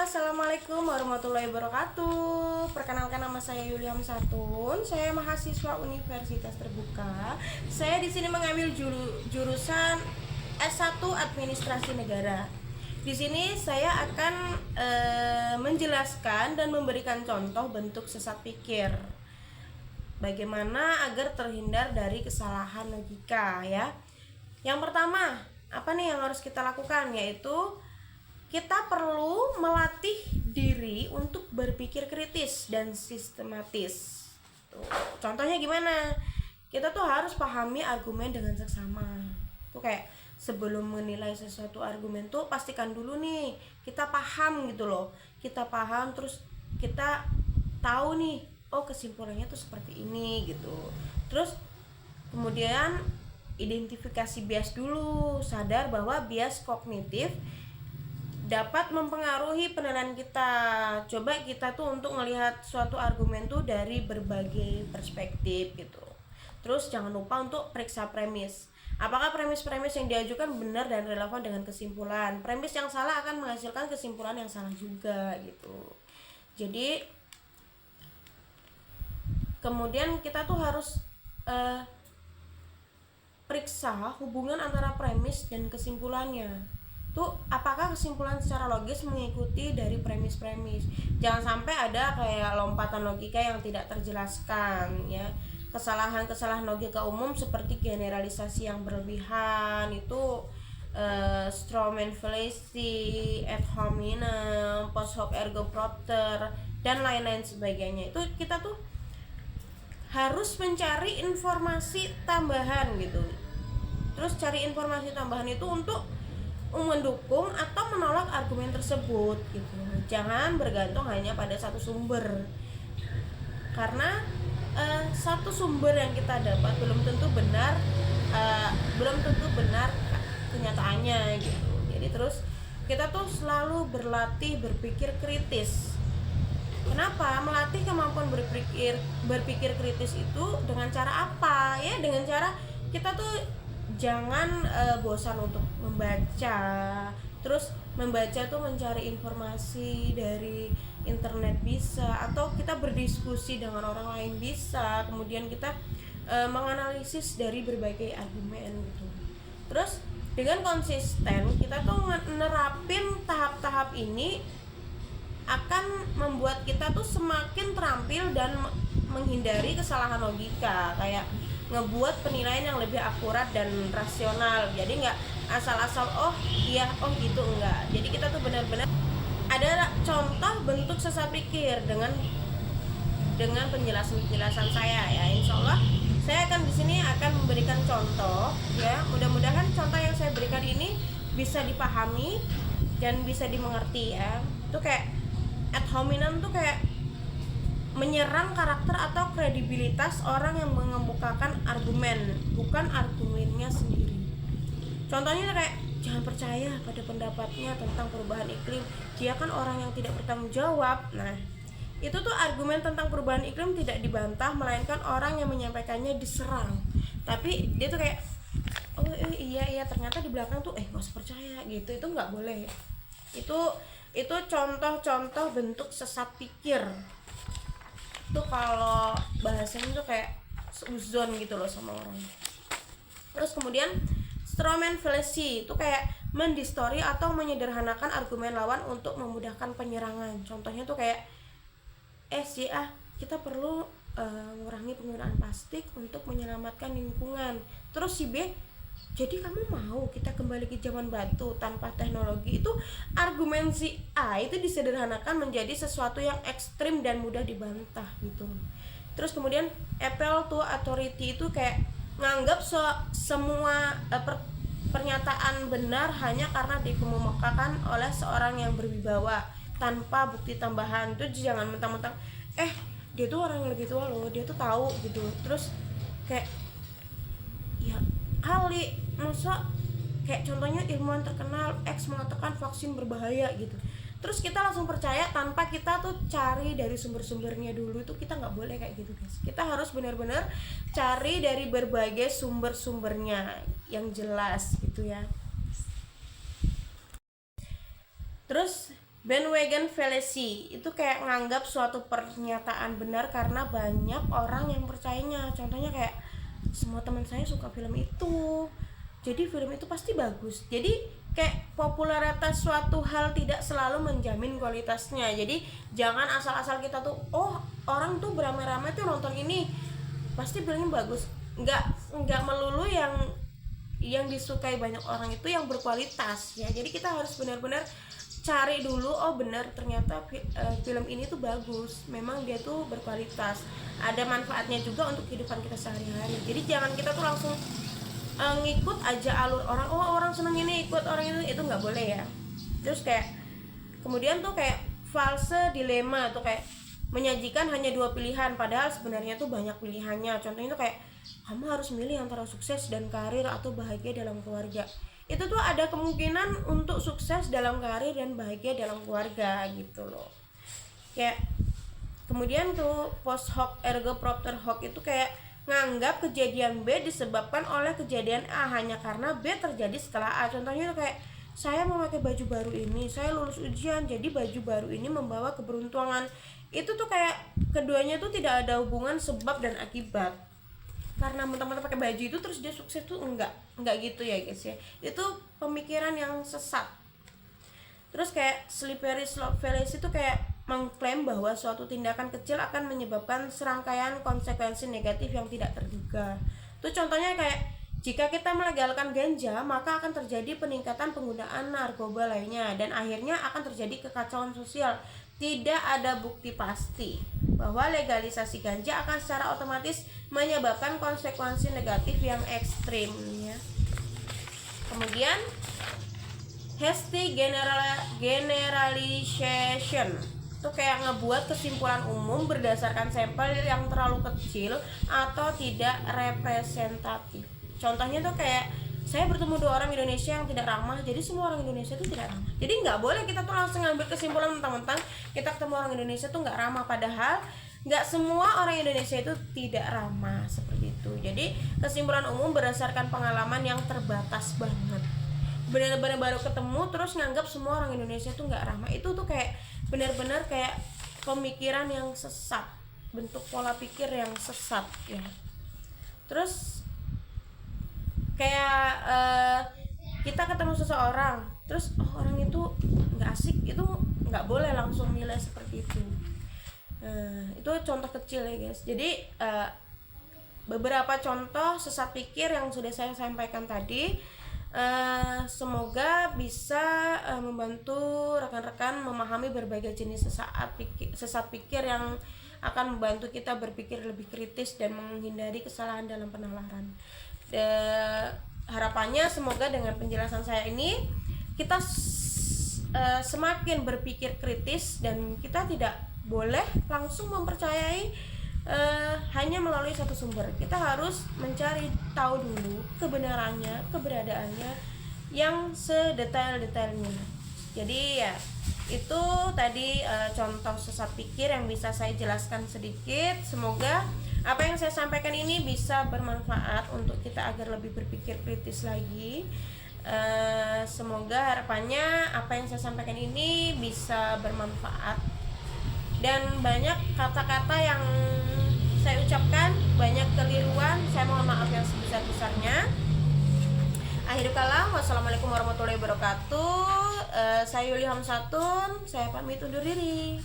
Assalamualaikum warahmatullahi wabarakatuh. Perkenalkan, nama saya Yulia Satun. Saya mahasiswa Universitas Terbuka. Saya di sini mengambil jurusan S1 Administrasi Negara. Di sini saya akan menjelaskan dan memberikan contoh bentuk sesat pikir. Bagaimana agar terhindar dari kesalahan logika ya. Yang pertama, apa nih yang harus kita lakukan, yaitu kita perlu melatih diri untuk berpikir kritis dan sistematis. Contohnya gimana? Kita tuh harus pahami argumen dengan seksama. Tuh kayak sebelum menilai sesuatu argumen tuh pastikan dulu nih kita paham gitu loh. Kita paham, terus kita tahu nih, oh kesimpulannya tuh seperti ini gitu. Terus kemudian identifikasi bias dulu, sadar bahwa bias kognitif dapat mempengaruhi penilaian kita. Coba kita tuh untuk melihat suatu argumen tuh dari berbagai perspektif gitu. Terus jangan lupa untuk periksa premis. Apakah premis-premis yang diajukan benar dan relevan dengan kesimpulan? Premis yang salah akan menghasilkan kesimpulan yang salah juga gitu. Jadi kemudian kita tuh harus periksa hubungan antara premis dan kesimpulannya. Tuh apakah kesimpulan secara logis mengikuti dari premis-premis. Jangan sampai ada kayak lompatan logika yang tidak terjelaskan ya. Kesalahan-kesalahan logika umum seperti generalisasi yang berlebihan itu Strawman fallacy, ad hominem, post hoc ergo propter, dan lain-lain sebagainya. Itu kita tuh harus mencari informasi tambahan gitu. Terus cari informasi tambahan itu untuk mendukung atau menolak argumen tersebut gitu. Jangan bergantung hanya pada satu sumber, karena satu sumber yang kita dapat belum tentu benar kenyataannya gitu. Jadi terus kita tuh selalu berlatih berpikir kritis. Kenapa? Melatih kemampuan berpikir kritis itu dengan cara apa ya? Dengan cara kita tuh jangan bosan untuk membaca. Terus membaca tuh mencari informasi dari internet bisa, atau kita berdiskusi dengan orang lain bisa. Kemudian kita menganalisis dari berbagai argumen gitu. Terus dengan konsisten kita tuh nerapin tahap-tahap ini akan membuat kita tuh semakin terampil dan menghindari kesalahan logika, kayak ngebuat penilaian yang lebih akurat dan rasional. Jadi nggak asal-asal oh iya oh gitu, enggak. Jadi kita tuh benar-benar ada contoh bentuk sesat pikir dengan penjelasan saya ya. Insya Allah saya akan di sini akan memberikan contoh ya. Mudah-mudahan contoh yang saya berikan ini bisa dipahami dan bisa dimengerti ya. Itu kayak ad hominem tuh kayak menyerang karakter atau kredibilitas orang yang mengemukakan argumen, bukan argumennya sendiri. Contohnya kayak jangan percaya pada pendapatnya tentang perubahan iklim, dia kan orang yang tidak bertanggung jawab. Nah, itu tuh argumen tentang perubahan iklim tidak dibantah, melainkan orang yang menyampaikannya diserang. Tapi dia tuh kayak oh iya ternyata di belakang tuh nggak usah percaya gitu. Itu nggak boleh. Itu contoh-contoh bentuk sesat pikir. Tuh kalau bahasanya tuh kayak suzon gitu loh sama orang. Terus kemudian strawman fallacy itu kayak mendistori atau menyederhanakan argumen lawan untuk memudahkan penyerangan. Contohnya tuh kayak kita perlu mengurangi penggunaan plastik untuk menyelamatkan lingkungan. Terus si B, jadi kamu mau kita kembali ke zaman batu tanpa teknologi? Itu argumen si A itu disederhanakan menjadi sesuatu yang ekstrim dan mudah dibantah gitu. Terus kemudian appeal to authority itu kayak nganggap semua pernyataan benar hanya karena dikemukakan oleh seorang yang berwibawa tanpa bukti tambahan. Itu jangan mentang-mentang dia tuh orang yang lebih tua loh, dia tuh tahu gitu. Terus kayak ya kali masa kayak contohnya ilmuwan terkenal X mengatakan vaksin berbahaya gitu, terus kita langsung percaya tanpa kita tuh cari dari sumber-sumbernya dulu. Itu kita nggak boleh kayak gitu guys. Kita harus benar-benar cari dari berbagai sumber-sumbernya yang jelas gitu ya. Terus Bandwagon fallacy itu kayak nganggap suatu pernyataan benar karena banyak orang yang percayanya. Contohnya kayak semua teman saya suka film itu, jadi film itu pasti bagus. Jadi kayak popularitas suatu hal tidak selalu menjamin kualitasnya. Jadi jangan asal-asal kita tuh, oh orang tuh beramai-ramai tuh nonton ini pasti filmnya bagus. Nggak melulu yang disukai banyak orang itu yang berkualitas ya. Jadi kita harus benar-benar cari dulu, oh benar ternyata film ini tuh bagus, memang dia tuh berkualitas, ada manfaatnya juga untuk kehidupan kita sehari-hari. Jadi jangan kita tuh langsung ngikut aja alur orang, oh orang seneng ini ikut orang itu nggak boleh ya. Terus kayak kemudian tuh kayak false dilema tuh, kayak menyajikan hanya 2 pilihan padahal sebenarnya tuh banyak pilihannya. Contohnya tuh kayak kamu harus milih antara sukses dan karir atau bahagia dalam keluarga. Itu tuh ada kemungkinan untuk sukses dalam karir dan bahagia dalam keluarga gitu loh. Kayak kemudian tuh post hoc ergo propter hoc itu kayak nganggap kejadian B disebabkan oleh kejadian A hanya karena B terjadi setelah A. Contohnya tuh kayak saya memakai baju baru ini, saya lulus ujian, jadi baju baru ini membawa keberuntungan. Itu tuh kayak keduanya tuh tidak ada hubungan sebab dan akibat. Karena teman-teman pakai baju itu terus dia sukses tuh enggak gitu ya guys ya. Itu pemikiran yang sesat. Terus kayak slippery slope fallacy itu kayak mengklaim bahwa suatu tindakan kecil akan menyebabkan serangkaian konsekuensi negatif yang tidak terduga. Itu contohnya kayak jika kita melegalkan ganja, maka akan terjadi peningkatan penggunaan narkoba lainnya dan akhirnya akan terjadi kekacauan sosial. Tidak ada bukti pasti bahwa legalisasi ganja akan secara otomatis menyebabkan konsekuensi negatif yang ekstrim ya. Kemudian hasty generalization itu kayak ngebuat kesimpulan umum berdasarkan sampel yang terlalu kecil atau tidak representatif. Contohnya tuh kayak saya bertemu 2 orang Indonesia yang tidak ramah, jadi semua orang Indonesia itu tidak ramah. Jadi nggak boleh kita tuh langsung ngambil kesimpulan mentang-mentang kita ketemu orang Indonesia tuh nggak ramah, padahal nggak semua orang Indonesia itu tidak ramah seperti itu. Jadi kesimpulan umum berdasarkan pengalaman yang terbatas banget. Benar-benar baru ketemu terus nganggap semua orang Indonesia tuh nggak ramah, itu tuh kayak benar-benar kayak pemikiran yang sesat, bentuk pola pikir yang sesat ya. Terus kayak kita ketemu seseorang terus orang itu nggak asik, itu nggak boleh langsung nilai seperti itu. Itu contoh kecil ya guys. Jadi beberapa contoh sesat pikir yang sudah saya sampaikan tadi, semoga bisa membantu rekan-rekan memahami berbagai jenis sesat pikir yang akan membantu kita berpikir lebih kritis dan menghindari kesalahan dalam penalaran. Harapannya semoga dengan penjelasan saya ini kita semakin berpikir kritis dan kita tidak boleh langsung mempercayai hanya melalui satu sumber. Kita harus mencari tahu dulu kebenarannya, keberadaannya yang sedetail-detailnya. Jadi ya itu tadi contoh sesat pikir yang bisa saya jelaskan sedikit. Semoga apa yang saya sampaikan ini bisa bermanfaat untuk kita agar lebih berpikir kritis lagi. Semoga harapannya apa yang saya sampaikan ini bisa bermanfaat, dan banyak kata-kata yang saya ucapkan banyak keliruan, saya mohon maaf yang sebesar-besarnya. Akhir kalam, wassalamualaikum warahmatullahi wabarakatuh. Saya Yuli Hamsatun, saya pamit undur diri.